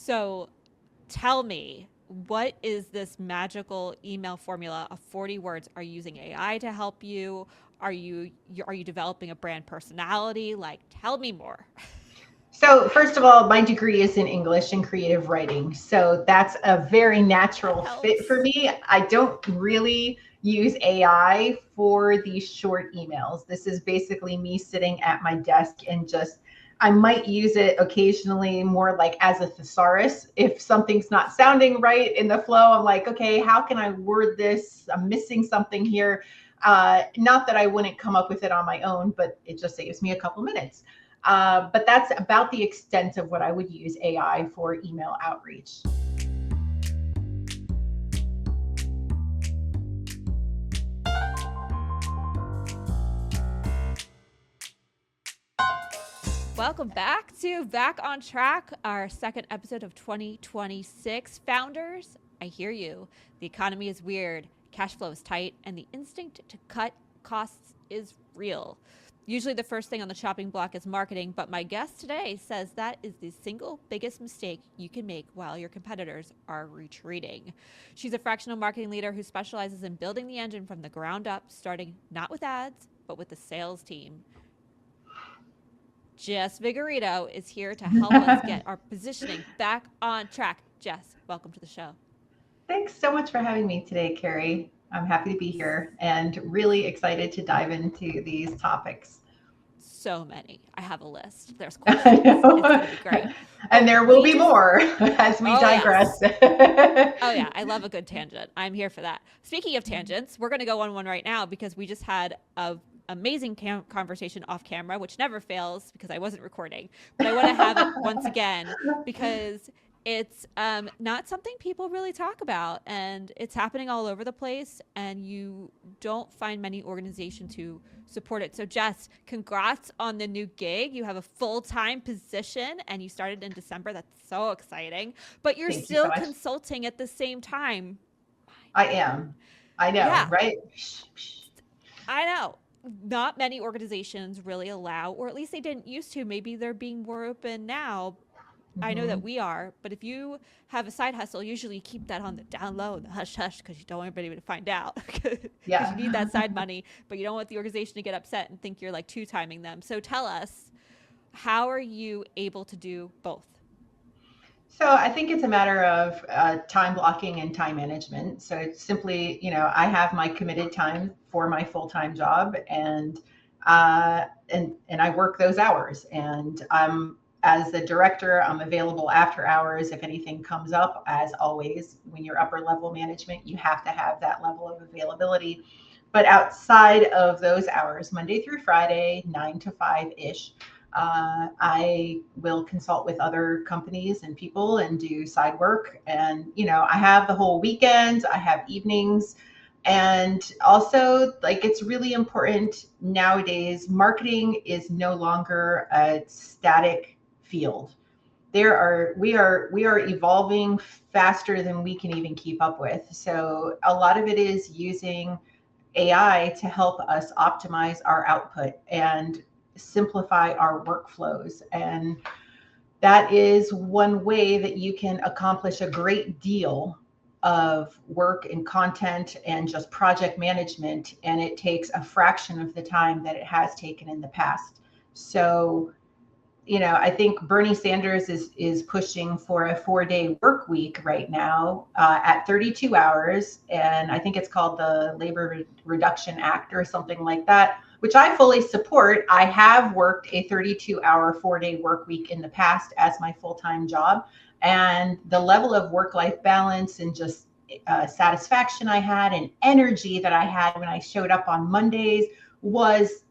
So tell me, what is this magical email formula of 40 words? Are you using AI to help you? Are you developing a brand personality? Like, tell me more. So, first of all, my degree is in English and creative writing. So, that's a very That natural fit for helps. me. I don't really use AI for these short emails. This is basically me sitting at my desk and just, I might use it occasionally more like as a thesaurus. If something's not sounding right in the flow, I'm like, okay, how can I word this? I'm missing something here. Not that I wouldn't come up with it on my own, but it just saves me a couple minutes. But that's about the extent of what I would use AI for email outreach. Welcome back to Back on Track, our second episode of 2026. Founders, I hear you. The economy is weird, cash flow is tight, and the instinct to cut costs is real. Usually, the first thing on the chopping block is marketing, but my guest today says that is the single biggest mistake you can make while your competitors are retreating. She's a fractional marketing leader who specializes in building the engine from the ground up, starting not with ads, but with the sales team. Jess Vigorito is here to help us get our positioning back on track. Jess, welcome to the show. Thanks so much for having me today, Carrie. I'm happy to be here and really excited to dive into these topips. So many. I have a list. There's I questions. It's know. going to be great. And But there will we be just, more as we oh, digress. yes. Oh, yeah. I love a good tangent. I'm here for that. Speaking of tangents, we're going to go on one right now because we just had a amazing conversation off camera, which never fails because I wasn't recording. But I want to have it once again because it's not something people really talk about, and it's happening all over the place, and you don't find many organizations who support it. So, Jess, congrats on the new gig. You have a full time position, and you started in December. That's so exciting. But you're Thank you so still much. consulting at the same time. I Mind blowing. am. I know, Yeah, right? I know. Not many organizations really allow, or at least they didn't used to. Maybe they're being more open now. I know that Hmm. we are, but if you have a side hustle, usually you keep that on the down low, the hush hush, because you don't want anybody to find out, because you Yeah. need that side money, but you don't want the organization to get upset and think you're like two timing them. So tell us, how are you able to do both? So I think it's a matter of time blocking and time management. So it's simply, I have my committed time for my full time job, and I work those hours. And as the director, I'm available after hours if anything comes up. As always, when you're upper level management, you have to have that level of availability. But outside of those hours, Monday through Friday, 9 to 5 ish, I will consult with other companies and people and do side work. And, I have the whole weekends, I have evenings. And also, like, it's really important nowadays, marketing is no longer a static field. We are evolving faster than we can even keep up with. So a lot of it is using AI to help us optimize our output and simplify our workflows. And that is one way that you can accomplish a great deal of work and content and just project management. And it takes a fraction of the time that it has taken in the past. So, I think Bernie Sanders is pushing for a 4 day work week right now at 32 hours, and I think it's called the Reduction Act or something like that, which I fully support. I have worked a 32-hour 4 day work week in the past as my full time job, and the level of work life balance and just satisfaction I had and energy that I had when I showed up on Mondays was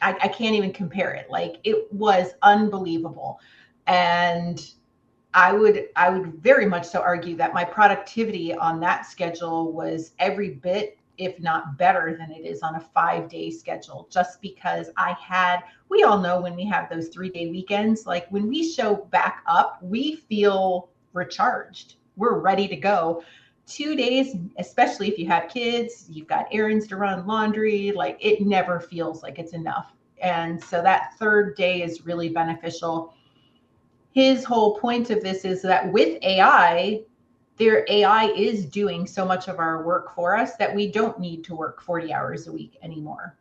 I can't even compare it. Like it was unbelievable. And I would very much so argue that my productivity on that schedule was every bit, if not better than it is on a 5 day schedule, just because we all know when we have those 3 day weekends, like when we show back up, we feel recharged. We're ready to go. 2 days, especially if you have kids, you've got errands to run, laundry, like it never feels like it's enough. And so that third day is really beneficial. his whole point of this is that with AI, their AI is doing so much of our work for us that we don't need to work 40 hours a week anymore.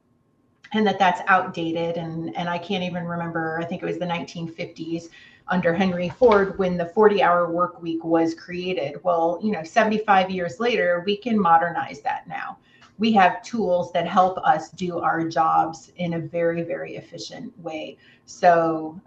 And that's outdated. And I can't even remember, I think it was the 1950s under Henry Ford when the 40-hour work week was created. Well, 75 years later, we can modernize that now. We have tools that help us do our jobs in a very, very efficient way. So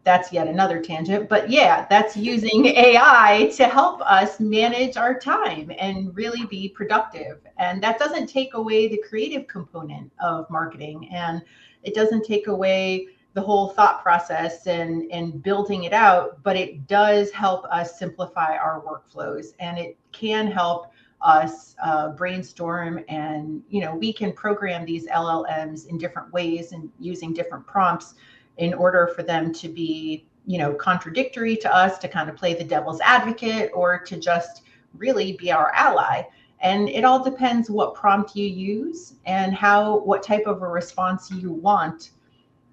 that's yet another tangent. But yeah, that's using AI to help us manage our time and really be productive. And that doesn't take away the creative component of marketing. And it doesn't take away the whole thought process and building it out, but it does help us simplify our workflows, and it can help us brainstorm. And we can program these LLMs in different ways and using different prompts in order for them to be contradictory to us, to kind of play the devil's advocate, or to just really be our ally. And it all depends what prompt you use and what type of a response you want.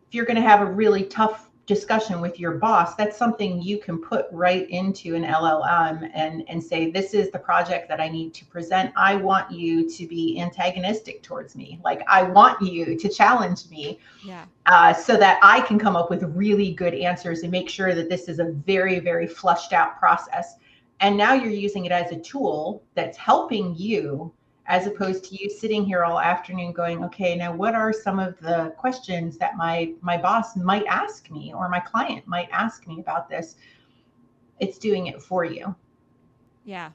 If you're going to have a really tough discussion with your boss, that's something you can put right into an LLM and say, this is the project that I need to present. I want you to be antagonistic towards me. Like, I want you to challenge me. Yeah. So that I can come up with really good answers and make sure that this is a very, very flushed out process. And now you're using it as a tool that's helping you, as opposed to you sitting here all afternoon going, okay, now what are some of the questions that my boss might ask me or my client might ask me about this? It's doing it for you. Yeah.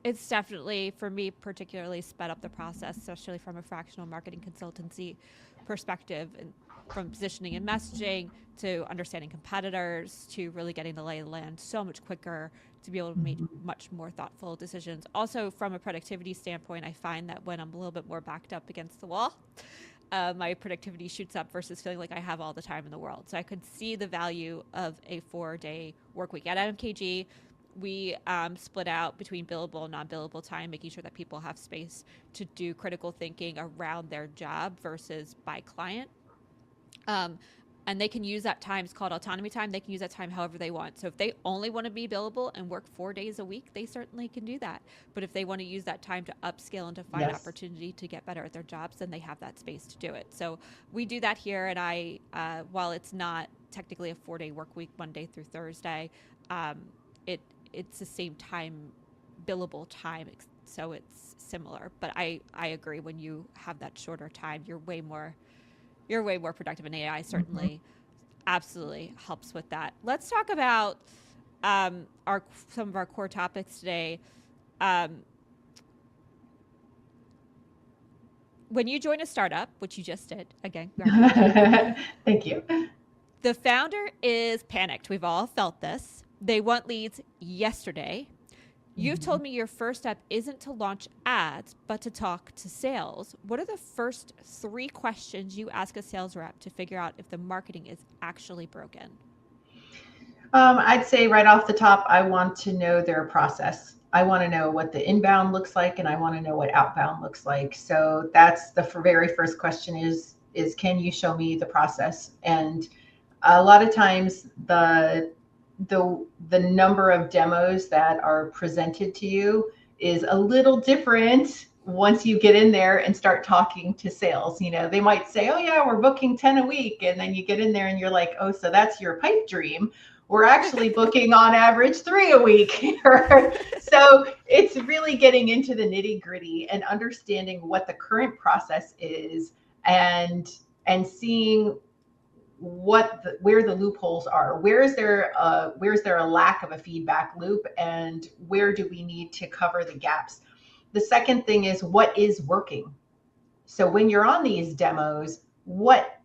It's definitely, for me, particularly sped up the process, especially from a fractional marketing consultancy perspective, and from positioning and messaging to understanding competitors to really getting the lay of the land so much quicker to be able to make much more thoughtful decisions. Also, from a productivity standpoint, I find that when I'm a little bit more backed up against the wall, my productivity shoots up versus feeling like I have all the time in the world. So I could see the value of a 4-day work week. At MKG, we split out between billable and non-billable time, making sure that people have space to do critical thinking around their job versus by client. And they can use that time. It's called autonomy time. They can use that time however they want. So if they only want to be billable and work 4 days a week, they certainly can do that. But if they want to use that time to upskill and to find opportunity to get better at their jobs, then they have that space to do it. So we do that here. And I, while it's not technically a 4-day work week, Monday through Thursday, it's the same time, billable time. So it's similar. But I agree, when you have that shorter time, you're way more productive, and AI certainly absolutely helps with that. Let's talk about some of our core topics today. When you join a startup, which you just did, again, thank you. The founder is panicked. We've all felt this. They want leads yesterday. You've told me your first step isn't to launch ads, but to talk to sales. What are the first 3 questions you ask a sales rep to figure out if the marketing is actually broken? I'd say right off the top, I want to know their process. I want to know what the inbound looks like, and I want to know what outbound looks like. So that's the very first question is can you show me the process? And a lot of times the number of demos that are presented to you is a little different once you get in there and start talking to sales. They might say, oh yeah, we're booking 10 a week. And then you get in there and you're like, oh, so that's your pipe dream. We're actually booking on average 3 a week. So it's really getting into the nitty gritty and understanding what the current process is and seeing where the loopholes are. Where's there a lack of a feedback loop, and where do we need to cover the gaps? The second thing is, what is working? So when you're on these demos, what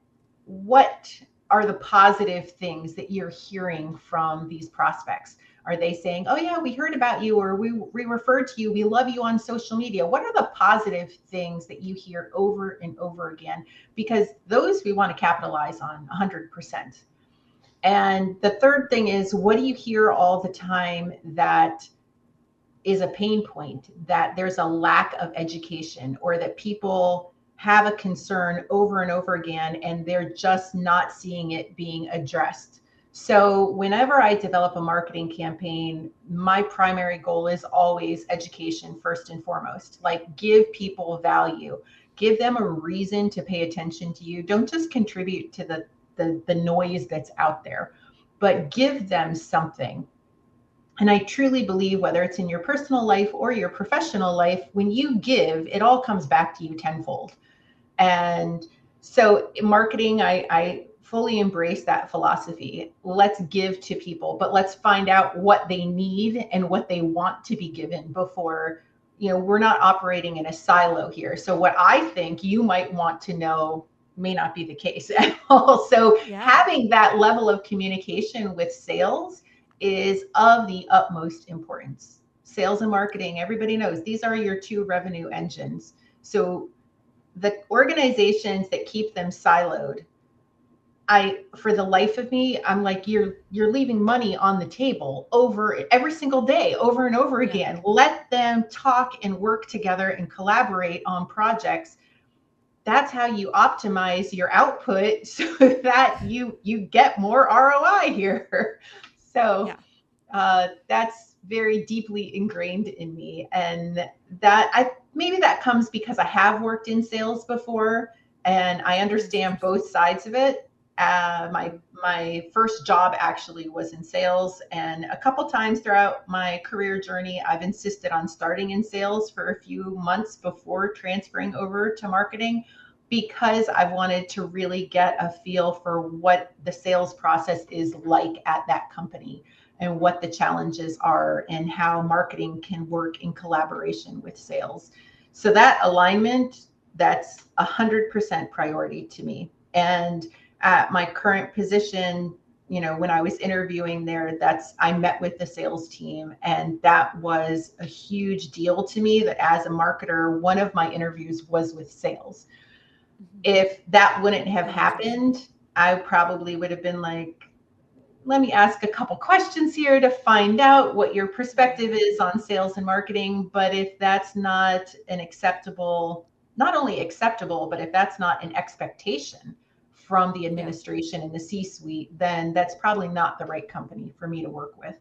are the positive things that you're hearing from these prospects? Are they saying, oh yeah, we heard about you, or we referred to you, we love you on social media? What are the positive things that you hear over and over again? Because those we want to capitalize on 100%. And the third thing is, what do you hear all the time that is a pain point, that there's a lack of education, or that people have a concern over and over again and they're just not seeing it being addressed? So whenever I develop a marketing campaign, my primary goal is always education first and foremost. Like, give people value, give them a reason to pay attention to you. Don't just contribute to the noise that's out there, but give them something. And I truly believe, whether it's in your personal life or your professional life, when you give, it all comes back to you tenfold. And so in marketing, I fully embrace that philosophy. Let's give to people, but let's find out what they need and what they want to be given before, we're not operating in a silo here. So what I think you might want to know may not be the case at all. So Yeah. having that level of communication with sales is of the utmost importance. Sales and marketing, everybody knows these are your two revenue engines. So the organizations that keep them siloed, for the life of me, I'm like, you're leaving money on the table over every single day, over and over Yeah. again. Let them talk and work together and collaborate on projects. That's how you optimize your output so that you get more ROI here. So Yeah. that's very deeply ingrained in me, and that I maybe that comes because I have worked in sales before and I Yes. understand both sides of it. My first job actually was in sales, and a couple times throughout my career journey, I've insisted on starting in sales for a few months before transferring over to marketing, because I wanted to really get a feel for what the sales process is like at that company and what the challenges are and how marketing can work in collaboration with sales. So that alignment, that's 100% priority to me. And at my current position, when I was interviewing there, I met with the sales team, and that was a huge deal to me, that as a marketer, one of my interviews was with sales. Mhm. If that wouldn't have Oh, that's awesome. happened, I probably would have been like, let me ask a couple questions here to find out what your Right. perspective is on sales and marketing. But if that's not an acceptable, not only acceptable, but if that's not an expectation from the Yeah. administration and the C-suite, then that's probably not the right company for me to work with.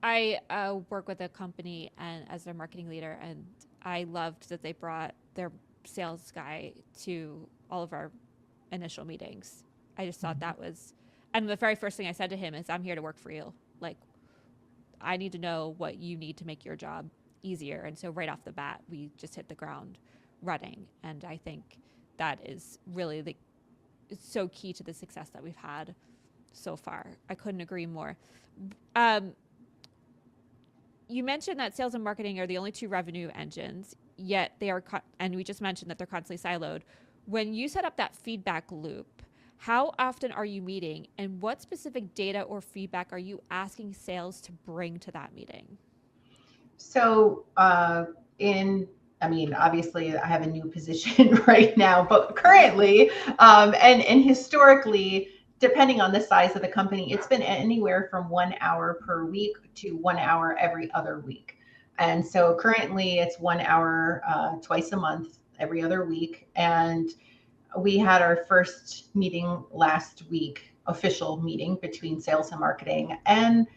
I work with a company and as their marketing leader, and I loved that they brought their sales guy to all of our initial meetings. I just thought that was, and the very first thing I said to him is, "I'm here to work for you. Like, I need to know what you need to make your job easier." And so right off the bat, we just hit the ground running, and I think that is really it's so key to the success that we've had so far. I couldn't agree more. Um, you mentioned that sales and marketing are the only two revenue engines, yet they are, and we just mentioned that they're constantly siloed. When you set up that feedback loop, how often are you meeting, and what specific data or feedback are you asking sales to bring to that meeting? So, I mean, obviously, I have a new position right now, but Yeah. currently, and historically, depending on the size of the company, it's been anywhere from 1 hour per week to 1 hour every other week. And so currently, it's 1 hour twice a month, every other week. And we had our first meeting last week, official meeting between sales and marketing. And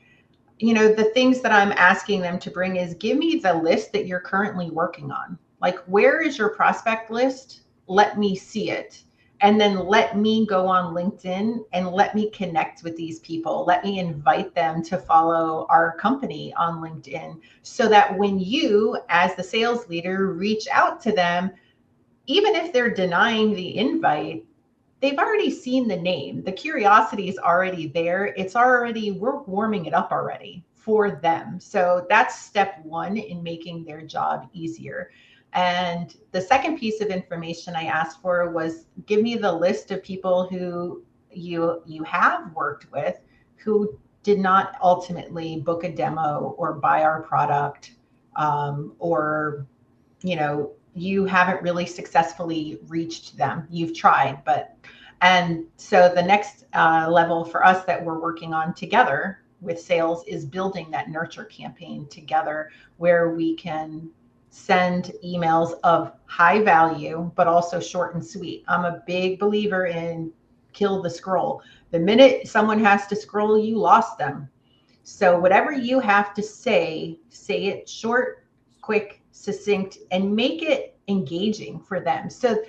the things that I'm asking them to bring is, give me the list that you're currently working on. Like, where is your prospect list? Let me see it. And then let me go on LinkedIn and let me connect with these people. Let me invite them to follow our company on LinkedIn, so that when you, as the sales leader, reach out to them, even if they're denying the invite, they've already seen the name. The curiosity is already there. We're warming it up already for them. So that's step one in making their job easier. And the second piece of information I asked for was, give me the list of people who you have worked with who did not ultimately book a demo or buy our product, or you haven't really successfully reached them. You've tried, but and so the next level for us that we're working on together with sales is building that nurture campaign together, where we can send emails of high value, but also short and sweet. I'm a big believer in kill the scroll. The minute someone has to scroll, you lost them. So whatever you have to say it short, quick, succinct, and make it engaging for them. So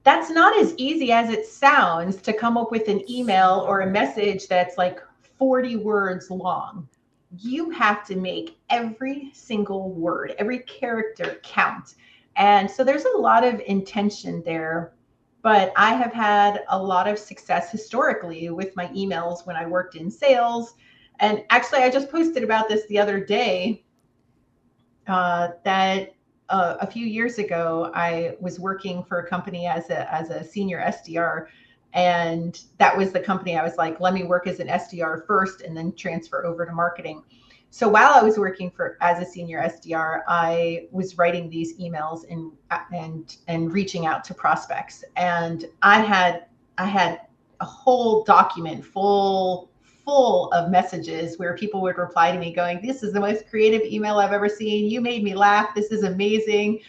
that's not as easy as it sounds to come up with an email or a message that's like 40 words long. You have to make every single word, every character count. And so there's a lot of intention there. But I have had a lot of success historically with my emails when I worked in sales. And actually, I just posted about this the other day that a few years ago, I was working for a company as a senior SDR. And that was the company I was like, let me work as an SDR first and then transfer over to marketing. So while I was working as a senior SDR, I was writing these emails and reaching out to prospects. And I had a whole document full of messages where people would reply to me going, this is the most creative email I've ever seen. You made me laugh. This is amazing.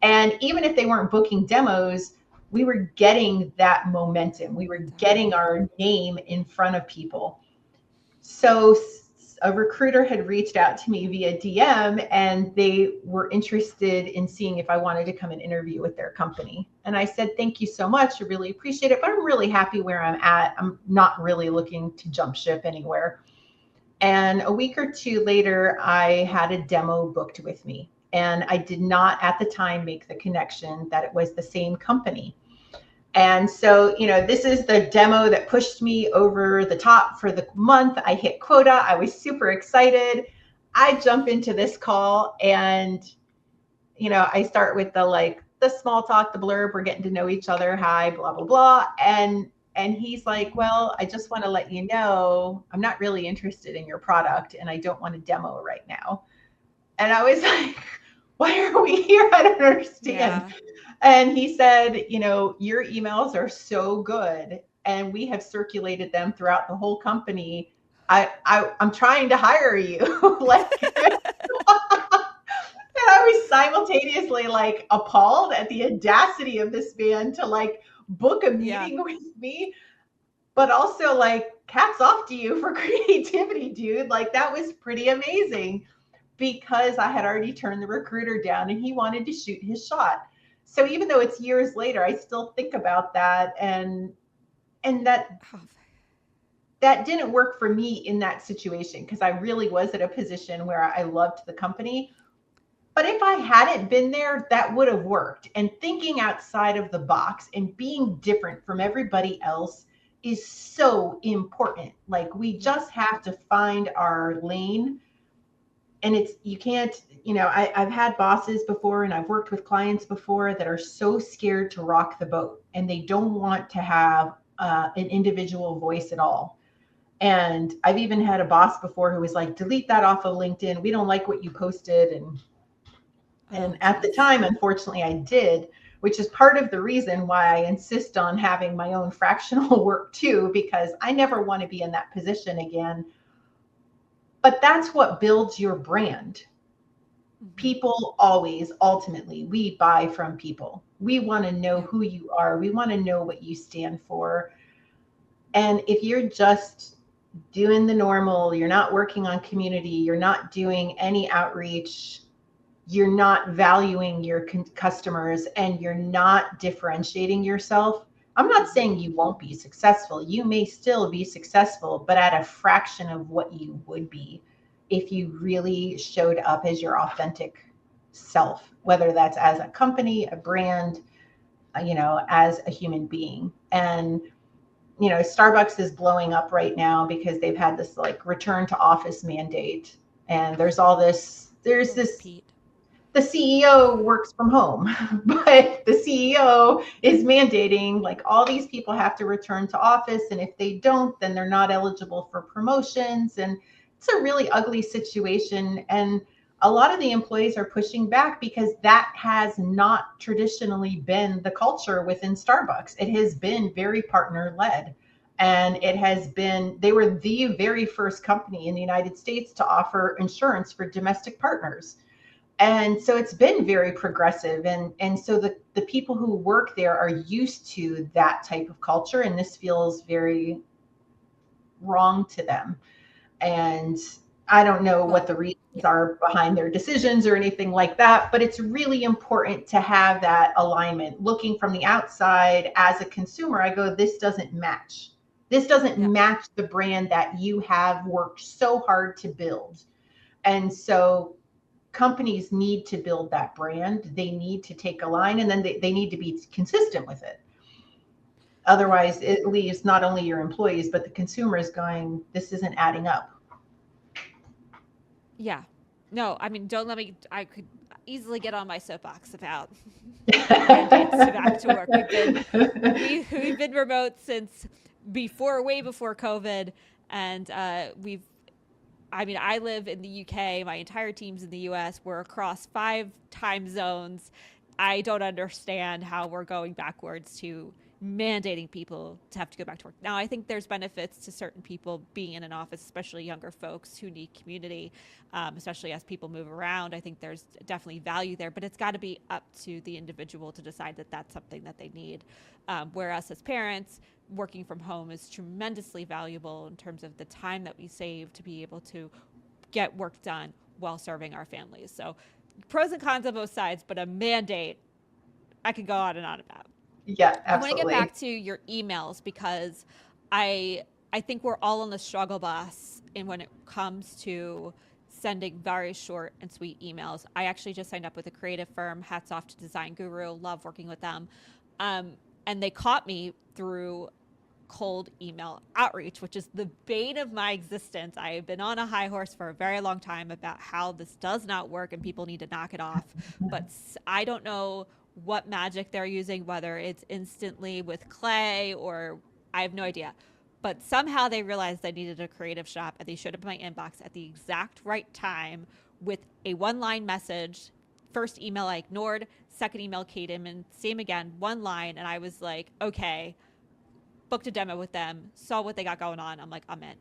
And even if they weren't booking demos, we were getting that momentum. We were getting our name in front of people. So a recruiter had reached out to me via DM and they were interested in seeing if I wanted to come and interview with their company. And I said, thank you so much. I really appreciate it, but I'm really happy where I'm at. I'm not really looking to jump ship anywhere. And a week or two later, I had a demo booked with me. And I did not at the time make the connection that it was the same company. And so, this is the demo that pushed me over the top for the month. I hit quota. I was super excited. I jump into this call and, I start with the small talk, the blurb, we're getting to know each other. Hi, blah, blah, blah. And he's like, well, I just want to let you know, I'm not really interested in your product and I don't want a demo right now. And I was like, why are we here? I don't understand. Yeah. And he said, your emails are so good and we have circulated them throughout the whole company. I'm trying to hire you. And I was simultaneously appalled at the audacity of this man to book a meeting with me, but also hats off to you for creativity, dude. That was pretty amazing because I had already turned the recruiter down and he wanted to shoot his shot. So even though it's years later, I still think about that and that didn't work for me in that situation because I really was at a position where I loved the company. But if I hadn't been there, that would have worked. And thinking outside of the box and being different from everybody else is so important. We just have to find our lane. And you can't, I've had bosses before and I've worked with clients before that are so scared to rock the boat and they don't want to have an individual voice at all. And I've even had a boss before who was like, delete that off of LinkedIn. We don't like what you posted. And at the time, unfortunately, I did, which is part of the reason why I insist on having my own fractional work too, because I never want to be in that position again. But that's what builds your brand. People always, ultimately, we buy from people. We want to know who you are. We want to know what you stand for. And if you're just doing the normal, you're not working on community, you're not doing any outreach, you're not valuing your customers, and you're not differentiating yourself, I'm not saying you won't be successful. You may still be successful, but at a fraction of what you would be if you really showed up as your authentic self, whether that's as a company, a brand, as a human being. And, Starbucks is blowing up right now because they've had this return to office mandate. And there's this the CEO works from home, but the CEO is mandating all these people have to return to office. And if they don't, then they're not eligible for promotions. And it's a really ugly situation. And a lot of the employees are pushing back because that has not traditionally been the culture within Starbucks. It has been very partner led. And they were the very first company in the United States to offer insurance for domestic partners. And so it's been very progressive. And so the people who work there are used to that type of culture. And this feels very wrong to them. And I don't know what Well, the reasons are behind their decisions or anything like that, but it's really important to have that alignment. Looking from the outside as a consumer, I go, this doesn't match. This doesn't yeah. match the brand that you have worked so hard to build. And so companies need to build that brand. They need to take a line, and then they need to be consistent with it. Otherwise, it leaves not only your employees, but the consumers going, this isn't adding up. Yeah. No, I mean, don't let me. I could easily get on my soapbox about mandates to back to work. We've been remote since way before COVID, and we've. I mean, I live in the UK. My entire team's in the US. We're across 5 time zones. I don't understand how we're going backwards to mandating people to have to go back to work. Now, I think there's benefits to certain people being in an office, especially younger folks who need community, especially as people move around. I think there's definitely value there, but it's got to be up to the individual to decide that that's something that they need. Whereas as parents, working from home is tremendously valuable in terms of the time that we save to be able to get work done while serving our families. So pros and cons on both sides, but a mandate I could go on and on about. Yeah, I want to get absolutely. back to your emails because I I think we're all on the struggle bus in when it comes to sending very short and sweet emails. I actually just signed up with a creative firm. Hats off to Design Guru. Love working with them. Um, and they caught me through cold email outreach, which is the bane of my existence. I have been on a high horse for a very long time about how this does not work and people need to knock it off. But I don't know what magic they're using, whether it's instantly with clay or I have no idea. But somehow they realized I needed a creative shop and they showed up in my inbox at the exact right time with a one-line message. First email I ignored, second email came in, same again, one line. And I was like, okay, booked a demo with them, saw what they got going on. I'm like, I'm in.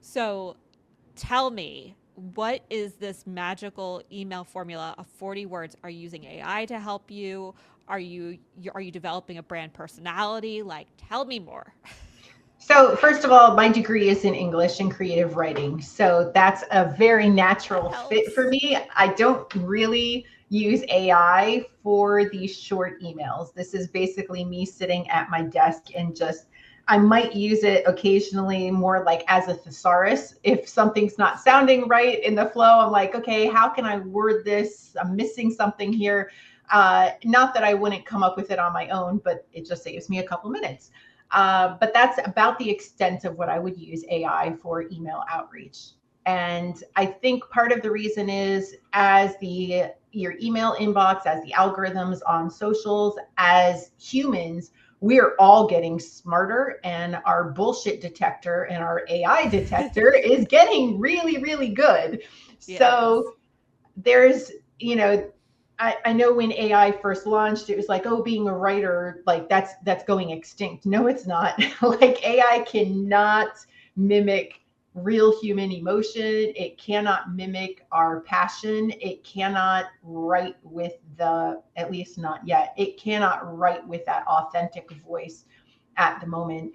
So tell me, what is this magical email formula of 40 words? Are you using AI to help you? Are you developing a brand personality? Like, tell me more. So, first of all, my degree is in English and creative writing. So, that's a very That natural fit for helps. me. I don't really use AI for these short emails. This is basically me sitting at my desk and just, I might use it occasionally more like as a thesaurus. If something's not sounding right in the flow, I'm like, okay, how can I word this? I'm missing something here. Not that I wouldn't come up with it on my own, but it just saves me a couple minutes. But that's about the extent of what I would use AI for email outreach. And I think part of the reason is as the your email inbox, as the algorithms on socials, as humans, we're all getting smarter and our bullshit detector and our AI detector is getting really, really good. Yeah, it is. So there's, you know, I know when AI first launched, it was like, oh, being a writer, like that's going extinct. No, it's not. Like AI cannot mimic real human emotion. It cannot mimic our passion. It cannot write with the, at least not yet. It cannot write with that authentic voice at the moment.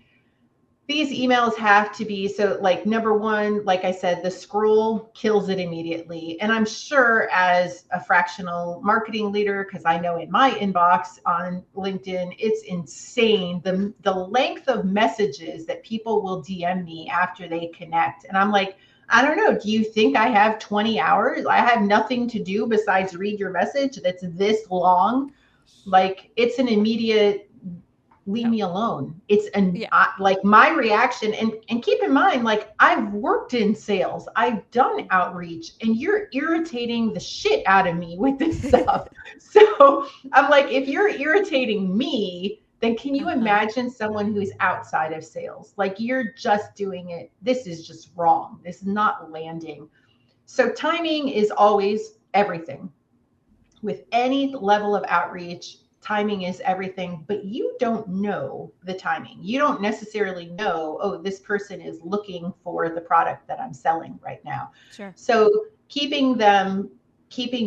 These emails have to be so, like, number one, like I said, the scroll kills it immediately. And I'm sure as a fractional marketing leader, because I know in my inbox on LinkedIn, it's insane the length of messages that people will DM me after they connect. And I'm like, I don't know, do you think I have 20 hours? I have nothing to do besides read your message that's this long. Like, it's an immediate leave No. me alone. It's an Yeah. like my reaction. And keep in mind, like, I've worked in sales, I've done outreach, and you're irritating the shit out of me with this stuff. So I'm like, if you're irritating me, then can you Uh-huh. imagine someone who's outside of sales? Like, you're just doing it, this is just wrong, this is not landing. So timing is always everything with any level of outreach. Timing is everything, but you don't know the timing. You don't necessarily know, oh, this person is looking for the product that I'm selling right now. Sure. So keeping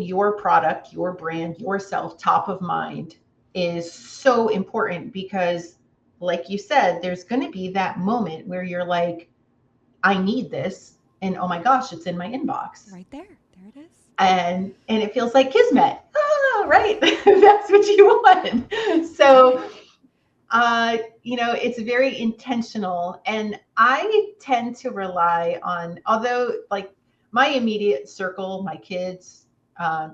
your product, your brand, yourself top of mind is so important because, like you said, there's going to be that moment where you're like, I need this, and oh my gosh, it's in my inbox. Right there. There it is. And it feels like kismet. Ah, right. That's what you want. So it's very intentional. And I tend to rely on, although like my immediate circle, my kids,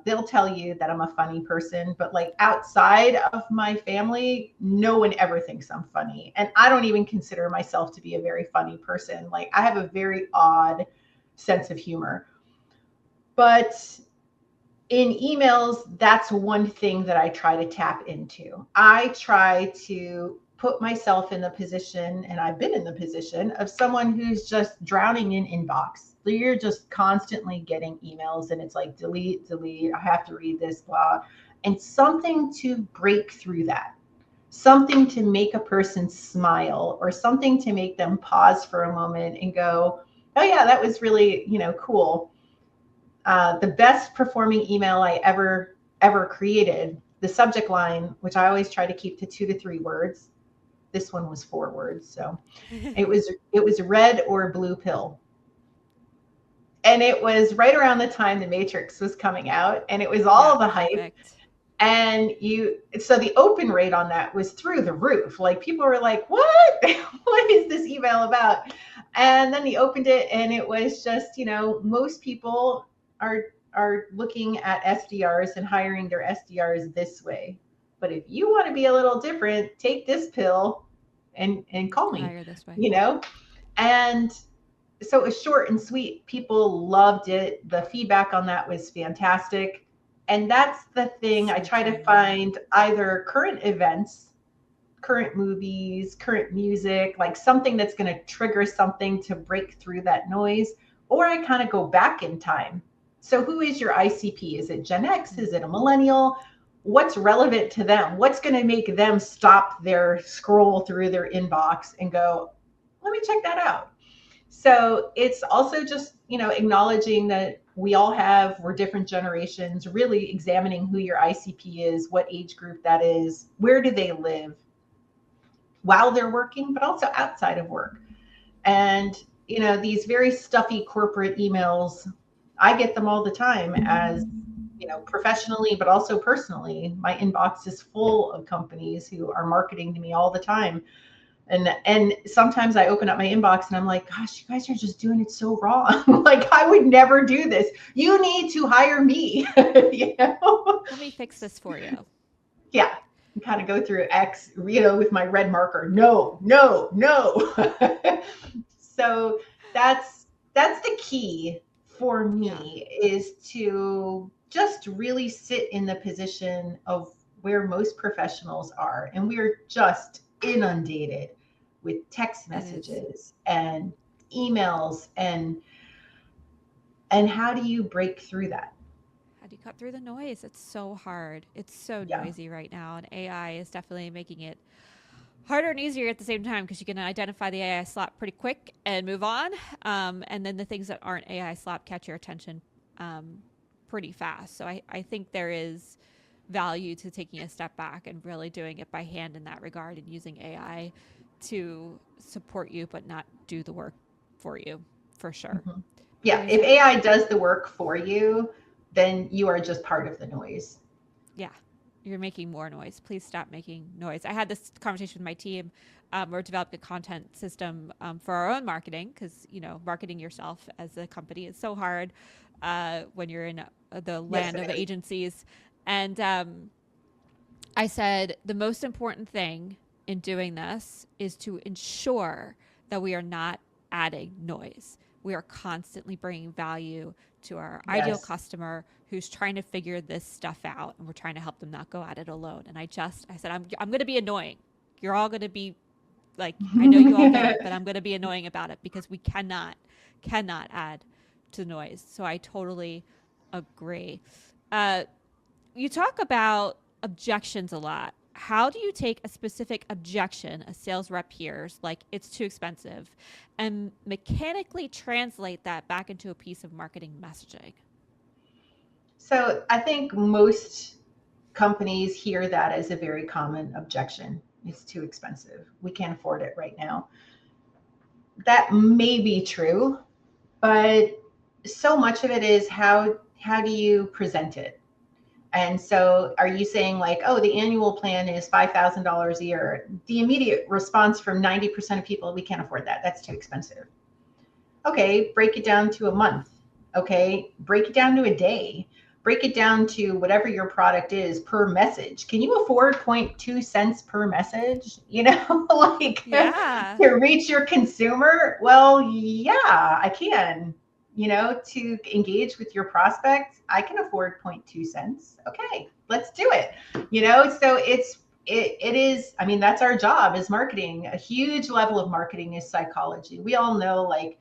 they'll tell you that I'm a funny person, but like outside of my family, no one ever thinks I'm funny. And I don't even consider myself to be a very funny person. Like I have a very odd sense of humor. But in emails, that's one thing that I try to tap into. I try to put myself in the position, and I've been in the position of someone who's just drowning in inbox. You're just constantly getting emails, and it's like delete, delete. I have to read this, blah, and something to break through that. Something to make a person smile, or something to make them pause for a moment and go, "Oh yeah, that was really, cool." The best performing email I ever created, the subject line, which I always try to keep to 2 to 3 words. This one was 4 words, so it was red or blue pill. And it was right around the time The Matrix was coming out, and it was all the hype. Perfect. And so the open rate on that was through the roof. Like people were like, "What? What is this email about?" And then he opened it, and it was just, most people are looking at SDRs and hiring their SDRs this way. But if you want to be a little different, take this pill and call me. Hire this way. And so it was short and sweet. People loved it. The feedback on that was fantastic. And that's the thing. I try to find either current events, current movies, current music, like something that's going to trigger something to break through that noise, or I kind of go back in time. So who is your ICP? Is it Gen X? Is it a millennial? What's relevant to them? What's going to make them stop their scroll through their inbox and go, "Let me check that out"? So it's also just, acknowledging that we're different generations, really examining who your ICP is, what age group that is, where do they live while they're working, but also outside of work. And, these very stuffy corporate emails, I get them all the time as, professionally, but also personally. My inbox is full of companies who are marketing to me all the time. And sometimes I open up my inbox and I'm like, "Gosh, you guys are just doing it so wrong." Like I would never do this. You need to hire me. Let me fix this for you. Yeah. And kind of go through X, with my red marker. No, no, no. So that's the key for me, is to just really sit in the position of where most professionals are. And we're just inundated with text messages and emails, and how do you break through that? How do you cut through the noise? It's so hard. It's so noisy right now, and AI is definitely making it harder and easier at the same time, because you can identify the AI slop pretty quick and move on, and then the things that aren't AI slop catch your attention pretty fast. So I think there is value to taking a step back and really doing it by hand in that regard, and using AI to support you but not do the work for you, for sure. Mm-hmm. Yeah, if AI does the work for you, then you are just part of the noise. Yeah, you're making more noise. Please stop making noise. I had this conversation with my team. We're developing a content system for our own marketing, because marketing yourself as a company is so hard when you're in the land of agencies. And I said the most important thing in doing this is to ensure that we are not adding noise. We are constantly bringing value to our ideal customer who's trying to figure this stuff out, and we're trying to help them not go at it alone. And I said, I'm going to be annoying. You're all going to be like, I know you all get it, but I'm going to be annoying about it, because we cannot add to noise. So I totally agree. You talk about objections a lot. How do you take a specific objection a sales rep hears, like it's too expensive, and mechanically translate that back into a piece of marketing messaging? So I think most companies hear that as a very common objection. It's too expensive. We can't afford it right now. that may be true, but so much of it is how do you present it? And so are you saying like, oh, the annual plan is $5,000 a year? The immediate response from 90% of people, we can't afford that. That's too expensive. Okay, break it down to a month. Okay, break it down to a day. Break it down to whatever your product is per message. Can you afford 0.2 cents per message? You know, like Yeah. to reach your consumer? Well, yeah, I can. You know, to engage with your prospects, I can afford 0.2 cents. Okay, let's do it. You know, so it is, I mean, that's our job as marketing. A huge level of marketing is psychology. We all know, like,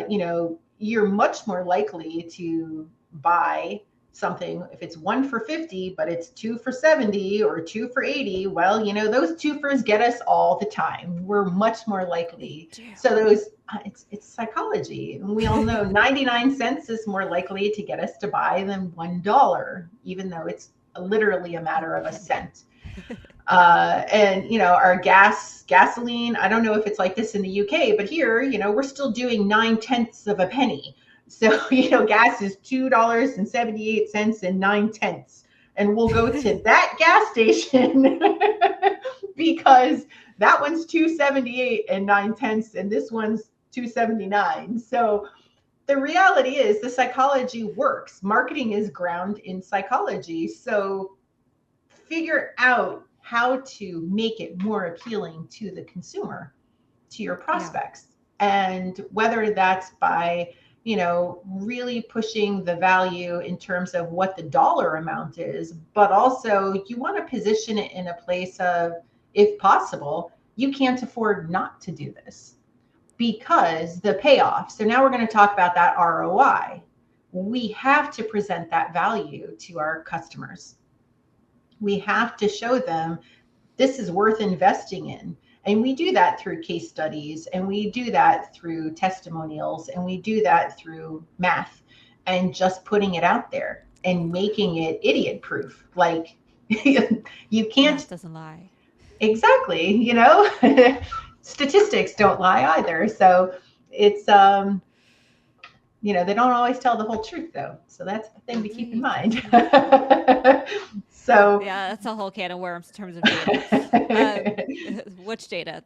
you know, you're much more likely to buy something if it's 1 for 50, but it's 2 for 70 or 2 for 80. Well, you know, those twofers get us all the time. We're much more They likely. do. So those, it's psychology. And we all know 99 cents is more likely to get us to buy than $1, even though it's literally a A matter of a penny. cent. And you know, our gasoline, I don't know if it's like this in the UK, but here, you know, we're still doing 9/10 of a penny. So you know, gas is $2.78 and 9/10, and we'll go to that gas station because that one's 2.78 and 9/10, and this one's 2.79. So the reality is the psychology works. Marketing is ground in psychology. So figure out how to make it more appealing to the consumer, to your Yeah. prospects. And whether that's by, you know, really pushing the value in terms of what the dollar amount is, but also you want to position it in a place of, if possible, you can't afford not to do this because the payoff. So now we're going to talk about that ROI. We have to present that value to our customers. We have to show them this is worth investing in. And we do that through case studies, and we do that through testimonials, and we do that through math and just putting it out there and making it idiot proof. Like you can't, Math doesn't lie. exactly, you know, statistics don't lie either. So it's, you know, they don't always tell the whole truth though. So that's the thing to keep in mind. So Yeah, that's a whole can of worms in terms of data. Um, which data?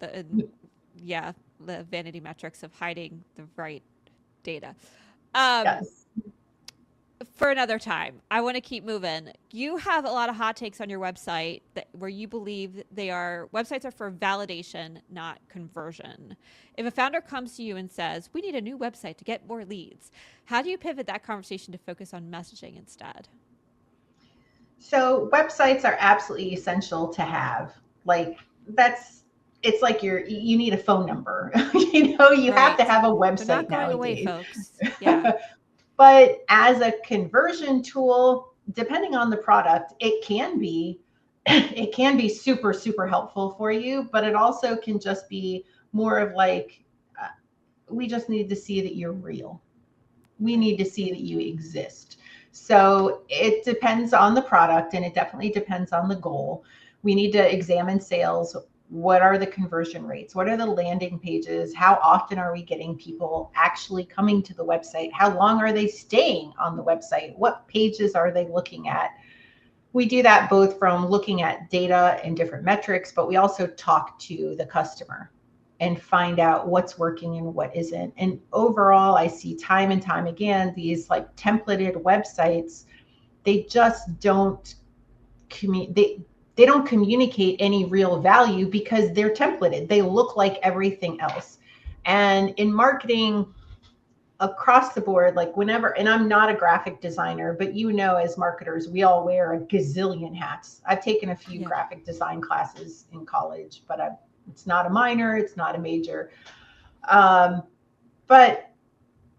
Yeah, the vanity metrics of hiding the right data. Um, yes. for another time, I want to keep moving. You have a lot of hot takes on your website where you believe they are websites are for validation, not conversion. If a founder comes to you and says, "We need a new website to get more leads," how do you pivot that conversation to focus on messaging instead? So websites are absolutely essential to have. Like that's, it's like you need a phone number. You know, you have to Right. have a They're not website going away, nowadays. folks. Yeah. But as a conversion tool, depending on the product, it can be it can be super helpful for you, but it also can just be more of like, uh, we just need to see that you're real. We Right. need to see that you exist. So it depends on the product, and it definitely depends on the goal. We need to examine sales. What are the conversion rates? What are the landing pages? How often are we getting people actually coming to the website? How long are they staying on the website? What pages are they looking at? We do that both from looking at data and different metrics, but we also talk to the customer and find out what's working and what isn't. And overall, I see time and time again these like templated websites, they just don't they don't communicate any real value because they're templated. They look like everything else. And in marketing, across the board, like whenever, and I'm not a graphic designer, but you know, as marketers, we all wear a gazillion hats. I've taken a few Yeah. graphic design classes in college, but it's not a minor, it's not a major. Um, but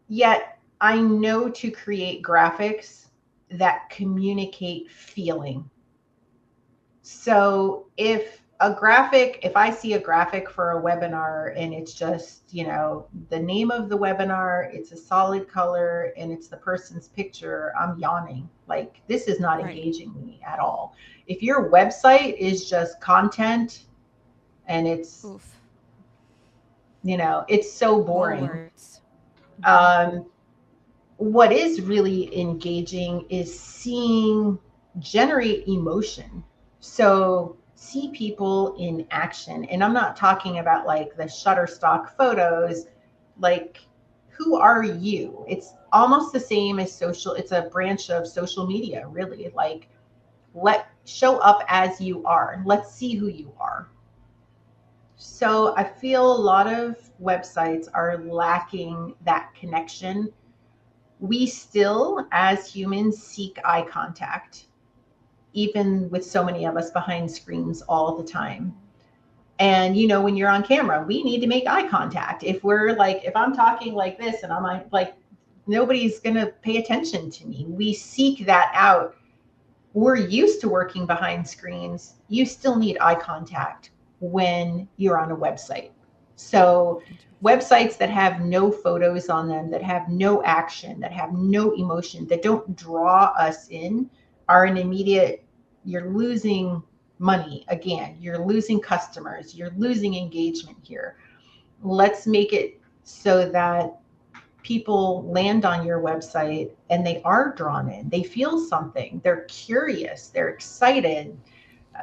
yet I know to create graphics that communicate feeling. So if I see a graphic for a webinar and it's just, you know, the name of the webinar, it's a solid color and it's the person's picture, I'm yawning. Like this is not Right. engaging me at all. If your website is just content and it's Oof. It's so All boring. words. Mm-hmm. Um, what is really engaging is seeing generate emotion. So see people in action. And I'm not talking about like the Shutterstock photos, like who are you? It's almost the same as social, it's a branch of social media, really. Like let show up as you are. Let's see who you are. So I feel a lot of websites are lacking that connection. We still, as humans, seek eye contact, even with so many of us behind screens all the time. And when you're on camera, we need to make eye contact. If I'm talking like this and I'm like, nobody's going to pay attention to me. We seek that out. We're used to working behind screens. You still need eye contact when you're on a website. So, Interesting. websites that have no photos on them, that have no action, that have no emotion, that don't draw us in, are an immediate, you're losing money again, you're losing customers, you're losing engagement here. Let's make it so that people land on your website and they are drawn in. They feel something. They're curious. They're excited.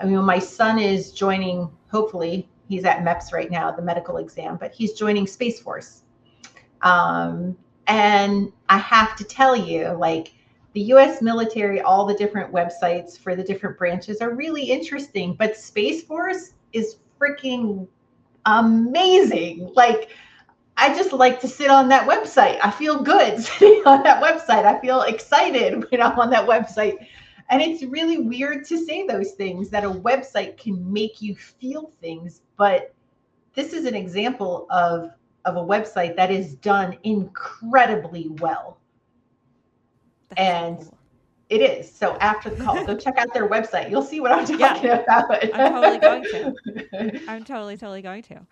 I mean, my son is joining, hopefully, he's at MEPS right now, the medical exam, but he's joining Space Force. Um, and I have to tell you, like, the US military, all the different websites for the different branches are really interesting, but Space Force is freaking amazing. Like, I just like to sit on that website. I feel good sitting on that website. I feel excited when I'm on that website. And it's really weird to say those things, that a website can make you feel things, but this is an example of a website that is done incredibly well. That's so And cool. it is. So after the call, go check out their website. You'll see what I'm Yeah, talking about. I'm totally going to. I'm totally going to.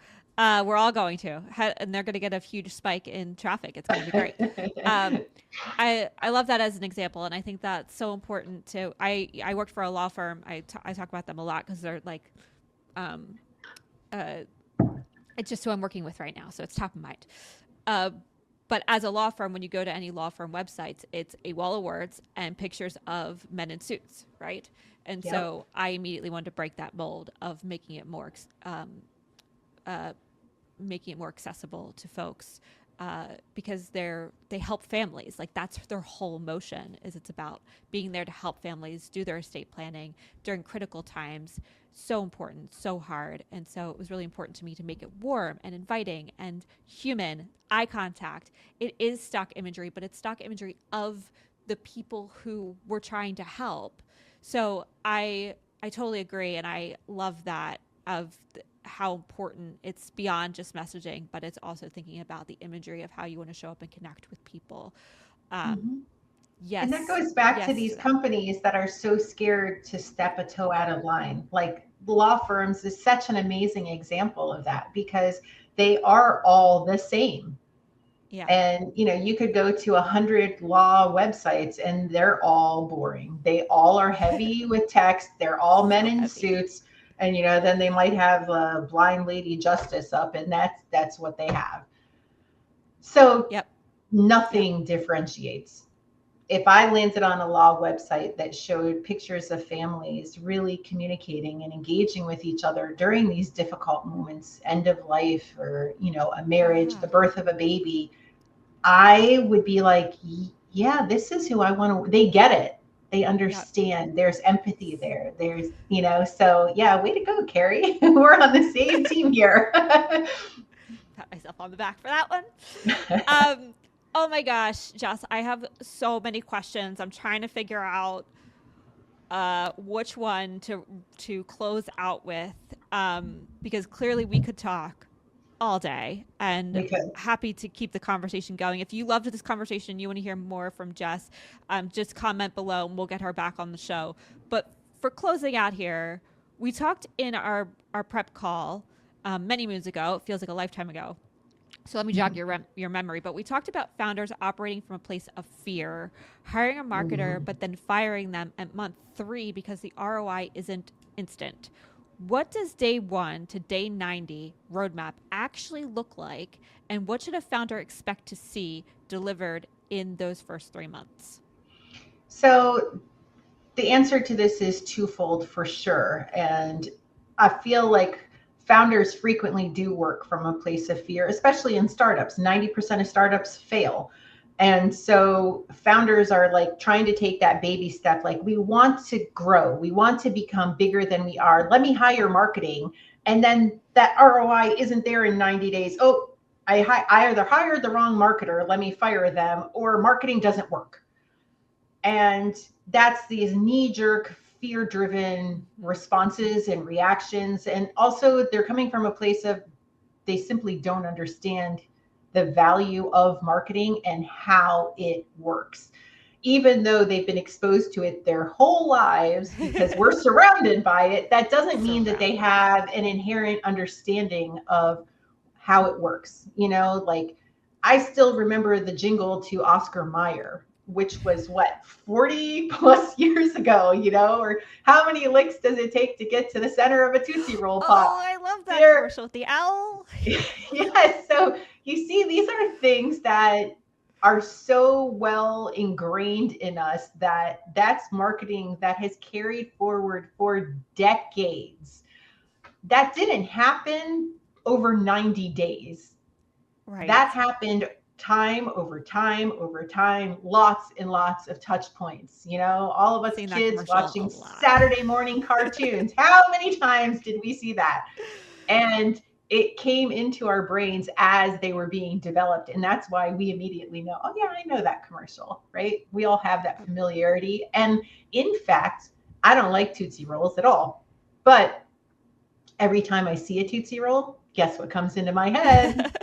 We're all going to, and they're going to get a huge spike in traffic. It's going to be great. Um, I love that as an example, and I think that's so important too. I worked for a law firm. I talk about them a lot because they're like, um, uh, it's just who I'm working with right now, so it's top of mind. Uh, but as a law firm, when you go to any law firm websites, it's a wall of words and pictures of men in suits, right? And Yep. so I immediately wanted to break that mold of uh, making it more accessible to folks, because they help families. Like that's their whole motion is it's about being there to help families do their estate planning during critical times. So important, so hard. And so it was really important to me to make it warm and inviting and human, eye contact. It is stock imagery, but it's stock imagery of the people who we're trying to help. So I totally agree, and I love that of how important it's beyond just messaging, but it's also thinking about the imagery of how you want to show up and connect with people. Um, Mhm. And that yes, goes back to yes these to that. companies that are so scared to step a toe out of line. Like law firms is such an amazing example of that because they are all the same. Yeah, And you could go to 100 law websites and they're all boring. They all are heavy with text. They're all men so in heavy. suits. And then they might have a blind lady justice up, and that's what they have. So Yep, yep. nothing differentiates. If I landed on a law website that showed pictures of families really communicating and engaging with each other during these difficult moments, end of life or, a marriage, Yeah, the birth of a baby, I would be like, yeah, this is who I want to, they get it. They yep. understand. There's empathy there. So yeah, way to go, Carrie. We're on the same team here. Pat myself on the back for that one. Um, oh my gosh, Jess, I have so many questions. I'm trying to figure out which one to close out with, because clearly we could talk all day, and Because happy to keep the conversation going. If you loved this conversation, you want to hear more from Jess, just comment below and we'll get her back on the show. But for closing out here, we talked in our prep call many moons ago. It feels like a lifetime ago, so let me jog your memory. But we talked about founders operating from a place of fear, hiring a marketer, Mhm. but then firing them at month 3 because the ROI isn't instant. What does day 1 to day 90 roadmap actually look like? And what should a founder expect to see delivered in those first 3 months? So the answer to this is twofold for sure. And I feel like founders frequently do work from a place of fear, especially in startups. 90% of startups fail. And so founders are like trying to take that baby step. Like, we want to grow, we want to become bigger than we are. Let me hire marketing. And then that ROI isn't there in 90 days. Oh, I either hired the wrong marketer, let me fire them, or marketing doesn't work. And that's these knee-jerk, fear-driven responses and reactions. And also, they're coming from a place of they simply don't understand the value of marketing and how it works. Even though they've been exposed to it their whole lives because we're surrounded by it, that doesn't mean that they have an inherent understanding of how it works. Like, I still remember the jingle to Oscar Mayer, which was what, 40 plus years ago, or how many licks does it take to get to the center of a Tootsie Roll Pop? Oh, I love that commercial with the owl. Yes. So you see, these are things that are so well ingrained in us that that's marketing that has carried forward for decades. That didn't happen over 90 days. Right. That happened time over time over time, lots and lots of touch points. All of us kids watching Saturday morning cartoons. How many times did we see that? And it came into our brains as they were being developed. And that's why we immediately know, oh yeah, I know that commercial, right? We all have that familiarity. And in fact, I don't like Tootsie Rolls at all. But every time I see a Tootsie Roll, guess what comes into my head?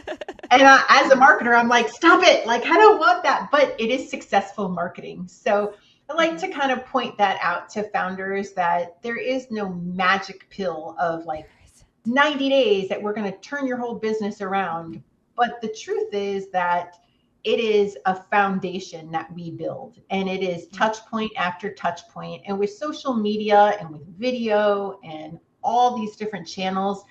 And as a marketer, I'm like, stop it. Like, I don't want that. But it is successful marketing. So I like to kind of point that out to founders, that there is no magic pill of like 90 days that we're going to turn your whole business around. But the truth is that it is a foundation that we build, and it is touch point after touch point. And with social media and with video and all these different channels,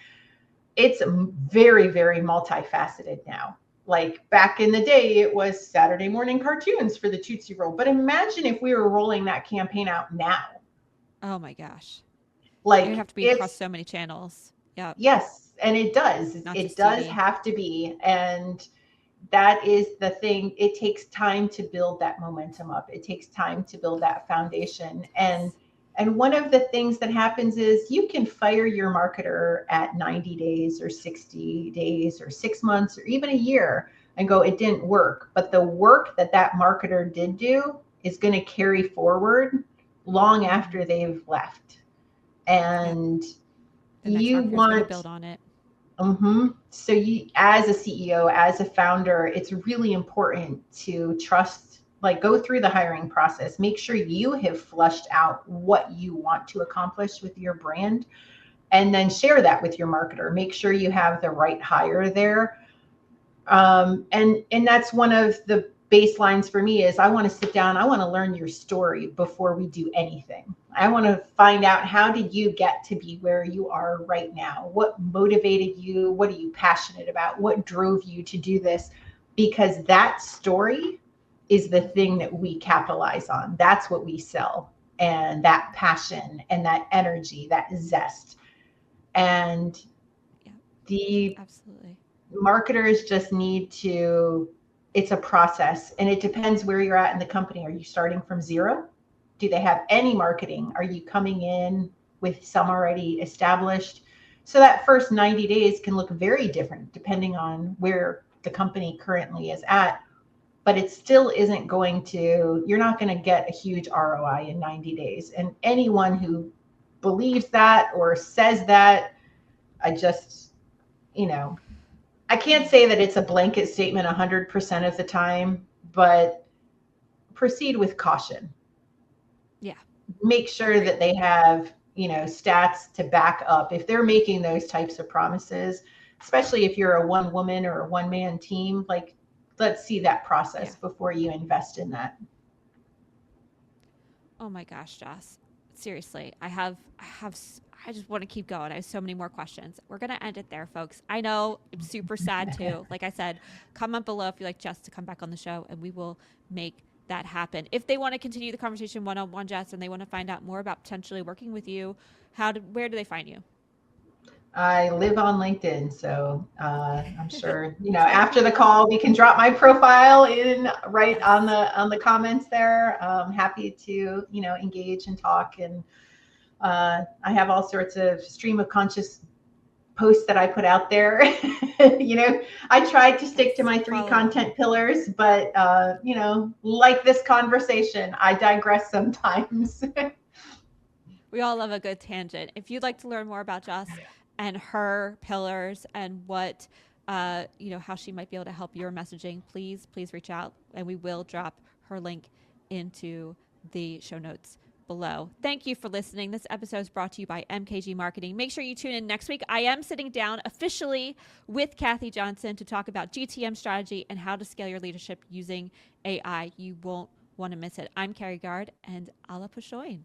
it's very, very multifaceted now. Like, back in the day, it was Saturday morning cartoons for the Tootsie Roll. But imagine if we were rolling that campaign out now. Oh my gosh. Like, you'd have to be across so many channels. Yeah. Yes, and it does. It does TV. have to be. And that is the thing. It takes time to build that momentum up. It takes time to build that foundation. And one of the things that happens is you can fire your marketer at 90 days or 60 days or 6 months or even a year and go, it didn't work. But the work that that marketer did do is going to carry forward long after they've left. And you want to build on it. So you, as a CEO, as a founder, it's really important to trust, like, go through the hiring process, make sure you have flushed out what you want to accomplish with your brand, and then share that with your marketer. Make sure you have the right hire there. And that's one of the baselines for me is I want to sit down. I want to learn your story before we do anything. I want to find out, how did you get to be where you are right now? What motivated you? What are you passionate about? What drove you to do this? Because that story is the thing that we capitalize on. That's what we sell. And that passion and that energy, that zest. And absolutely, marketers just need to, it's a process, and it depends where you're at in the company. Are you starting from zero? Do they have any marketing? Are you coming in with some already established? So that first 90 days can look very different depending on where the company currently is at, but it still isn't going to, you're not going to get a huge ROI in 90 days. And anyone who believes that or says that, I just, I can't say that it's a blanket statement 100% of the time, but proceed with caution. Yeah. Make sure that they have, stats to back up if they're making those types of promises, especially if you're a one woman or a one man team. Like, let's see that process before you invest in that. Oh my gosh, Jess. seriously, I just want to keep going. I have so many more questions. We're going to end it there, folks. I know I'm super sad too. Like I said, comment below if you'd like Jess to come back on the show, and we will make that happen. If they want to continue the conversation one-on-one, Jess, and they want to find out more about potentially working with you, where do they find you? I live on LinkedIn, so I'm sure after the call we can drop my profile in right on the comments there. Happy to engage and talk, and I have all sorts of stream of conscious posts that I put out there. I tried to stick to my 3 content pillars, but like this conversation, I digress sometimes. We all love a good tangent. If you'd like to learn more about Jess and her pillars and what, how she might be able to help your messaging, please reach out, and we will drop her link into the show notes below. Thank you for listening. This episode is brought to you by MKG Marketing. Make sure you tune in next week. I am sitting down officially with Kathy Johnson to talk about GTM strategy and how to scale your leadership using AI. You won't want to miss it. I'm Carrie Gard, and Ala Pushoin.